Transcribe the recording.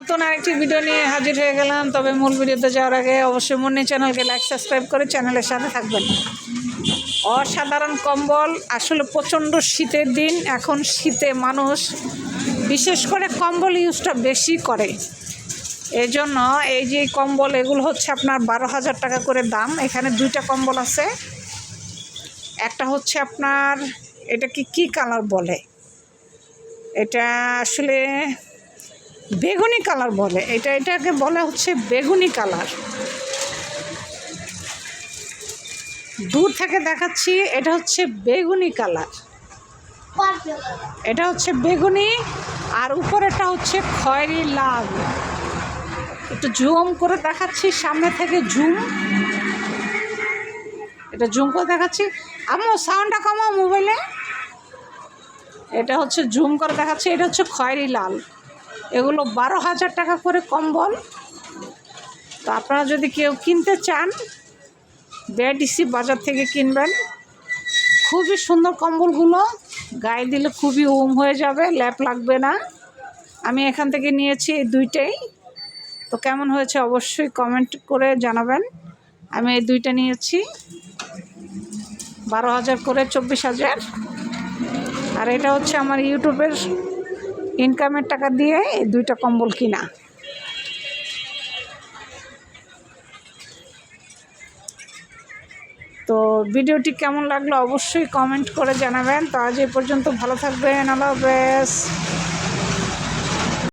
নতুন আরেকটি ভিডিও নিয়ে হাজির হয়ে গেলাম। তবে মূল ভিডিওতে যাওয়ার আগে অবশ্যই মুন্নি চ্যানেলকে লাইক সাবস্ক্রাইব করে চ্যানেলের সাথে থাকবেন। অসাধারণ কম্বল, আসলে প্রচণ্ড শীতের দিন, এখন শীতে মানুষ বিশেষ করে কম্বল ইউজটা বেশি করে। এই জন্য এই যে কম্বল, এগুলো হচ্ছে আপনার 12,000 টাকা করে দাম। এখানে দুইটা কম্বল আছে। একটা হচ্ছে আপনার, এটা কি কালার বলে, এটা আসলে বেগুনি কালার বলে, এটাকে বলা হচ্ছে বেগুনি কালার। দূর থেকে দেখাচ্ছি, এটা হচ্ছে বেগুনি কালার, এটা হচ্ছে বেগুনি, আর উপরেটা হচ্ছে খয়েরি লাল। একটু জুম করে দেখাচ্ছি, সামনে থেকে জুম, এটা জুম করে দেখাচ্ছি। আম্মু সাউন্ডটা কমাও মোবাইলে। এটা হচ্ছে জুম করে দেখাচ্ছি, এটা হচ্ছে খয়েরি লাল। এগুলো 12,000 টাকা করে কম্বল। তো আপনারা যদি কেউ কিনতে চান, বিআরটিসি বাজার থেকে কিনবেন। খুবই সুন্দর কম্বলগুলো, গায়ে দিলে খুবই হয়ে যাবে, ল্যাপ লাগবে না। আমি এখান থেকে নিয়েছি এই দুইটাই। তো কেমন হয়েছে অবশ্যই কমেন্ট করে জানাবেন। আমি এই দুইটা নিয়েছি 12,000 করে, 24,000। আর এটা হচ্ছে আমার ইউটিউবের ইনকামের টাকা দিয়ে এই দুইটা কম্বল কিনা। তো ভিডিওটি কেমন লাগলো অবশ্যই কমেন্ট করে জানাবেন। তো আজ এই পর্যন্ত, ভালো থাকবেন, আল্লাহ হাফেজ।